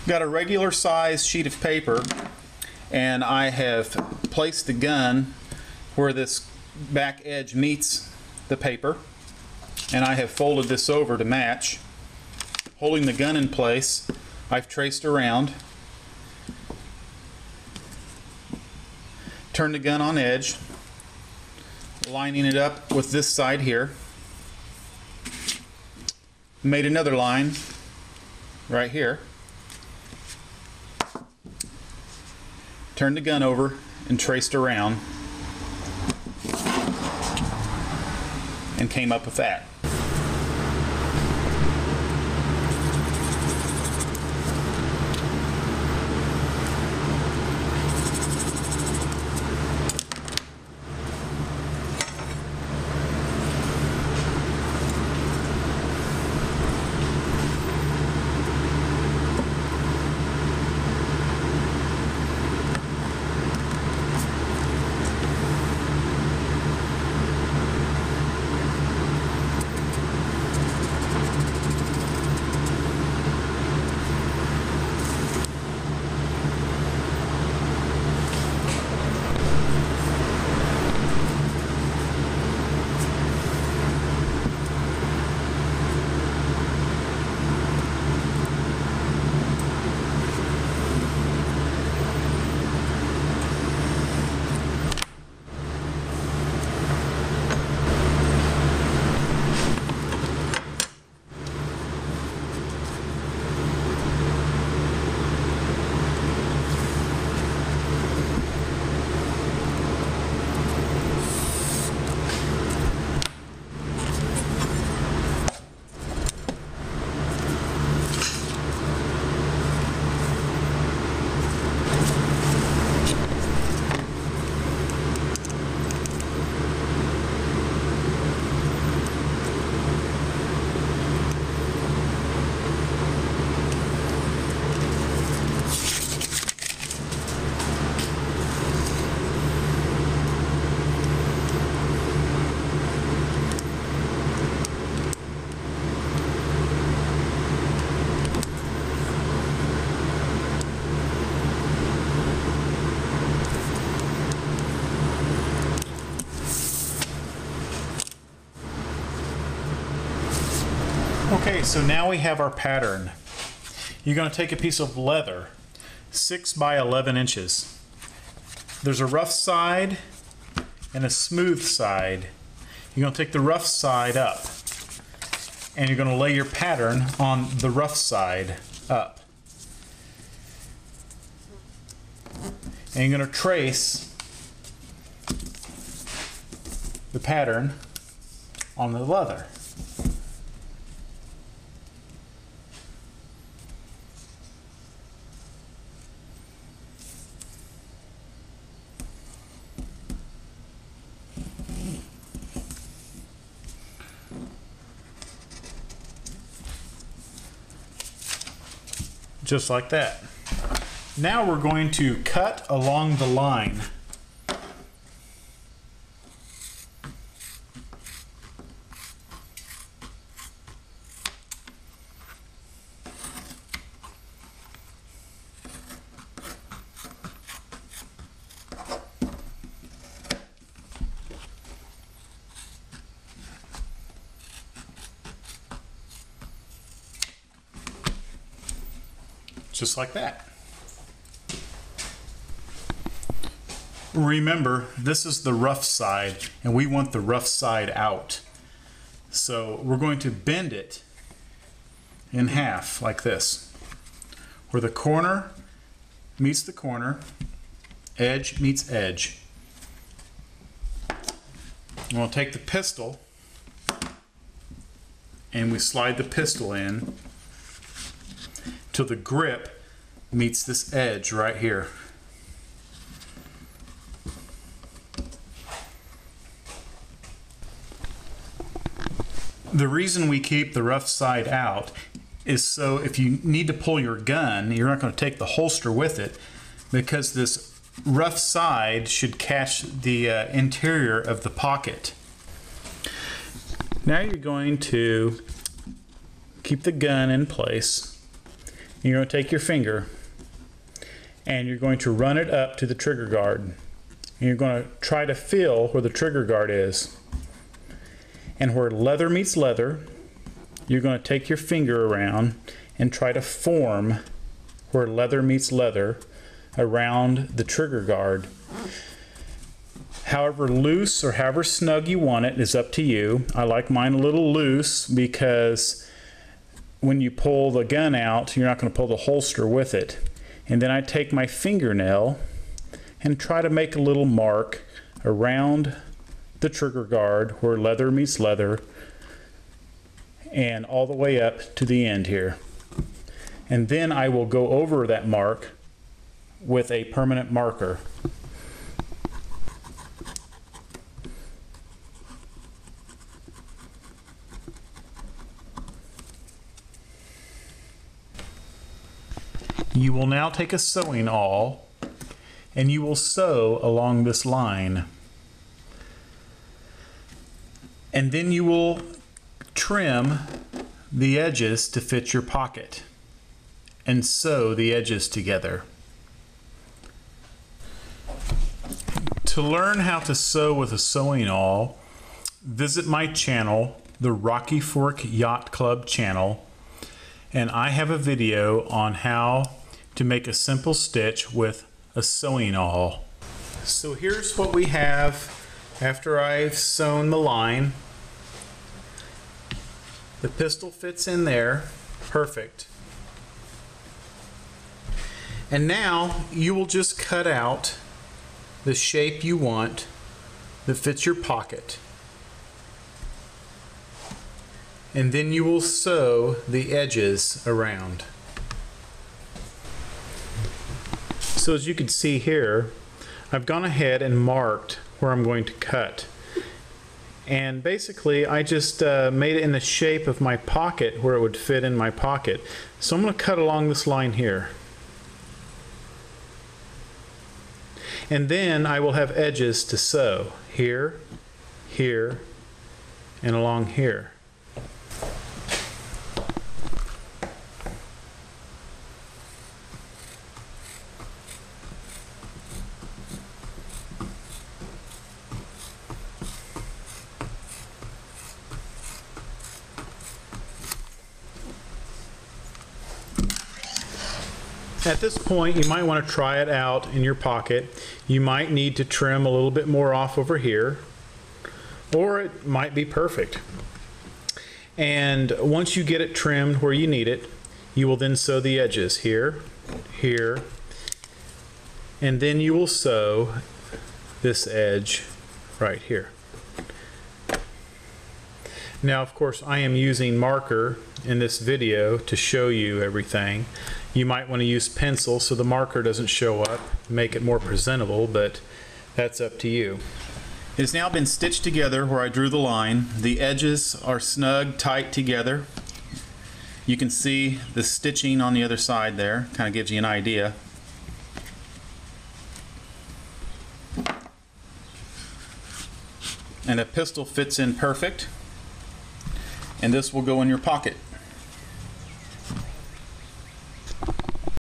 Got a regular size sheet of paper, and I have placed the gun where this back edge meets the paper, and I have folded this over to match. Holding the gun in place, I've traced around, turned the gun on edge, lining it up with this side here, made another line right here, turned the gun over and traced around, and came up with that. Okay, so now we have our pattern. You're going to take a piece of leather, 6 by 11 inches. There's a rough side and a smooth side. You're going to take the rough side up, and you're going to lay your pattern on the rough side up. And you're going to trace the pattern on the leather. Just like that. Now we're going to cut along the line. Just like that. Remember, this is the rough side, and we want the rough side out. So we're going to bend it in half like this, where the corner meets the corner, edge meets edge. And we'll take the pistol and we slide the pistol in till the grip meets this edge right here. The reason we keep the rough side out is so if you need to pull your gun, you're not going to take the holster with it, because this rough side should catch the interior of the pocket. Now you're going to keep the gun in place You're going to take your finger and you're going to run it up to the trigger guard. And you're going to try to feel where the trigger guard is. And where leather meets leather, you're going to take your finger around and try to form where leather meets leather around the trigger guard. However loose or however snug you want it is up to you. I like mine a little loose because when you pull the gun out, you're not going to pull the holster with it. And then I take my fingernail and try to make a little mark around the trigger guard where leather meets leather and all the way up to the end here. And then I will go over that mark with a permanent marker. You will now take a sewing awl and you will sew along this line. And then you will trim the edges to fit your pocket and sew the edges together. To learn how to sew with a sewing awl, visit my channel, the Rocky Fork Yacht Club channel, and I have a video on how to make a simple stitch with a sewing awl. So here's what we have after I've sewn the line. The pistol fits in there, perfect. And now you will just cut out the shape you want that fits your pocket. And then you will sew the edges around. So as you can see here, I've gone ahead and marked where I'm going to cut. And basically I just made it in the shape of my pocket where it would fit in my pocket. So I'm going to cut along this line here. And then I will have edges to sew here, here, and along here. At this point, you might want to try it out in your pocket. You might need to trim a little bit more off over here, or it might be perfect. And once you get it trimmed where you need it, you will then sew the edges here, here, and then you will sew this edge right here. Now, of course, I am using marker in this video to show you everything. You might want to use pencil so the marker doesn't show up, make it more presentable, but that's up to you. It has now been stitched together where I drew the line. The edges are snug, tight together. You can see the stitching on the other side there, kind of gives you an idea. And the pistol fits in perfect. And this will go in your pocket.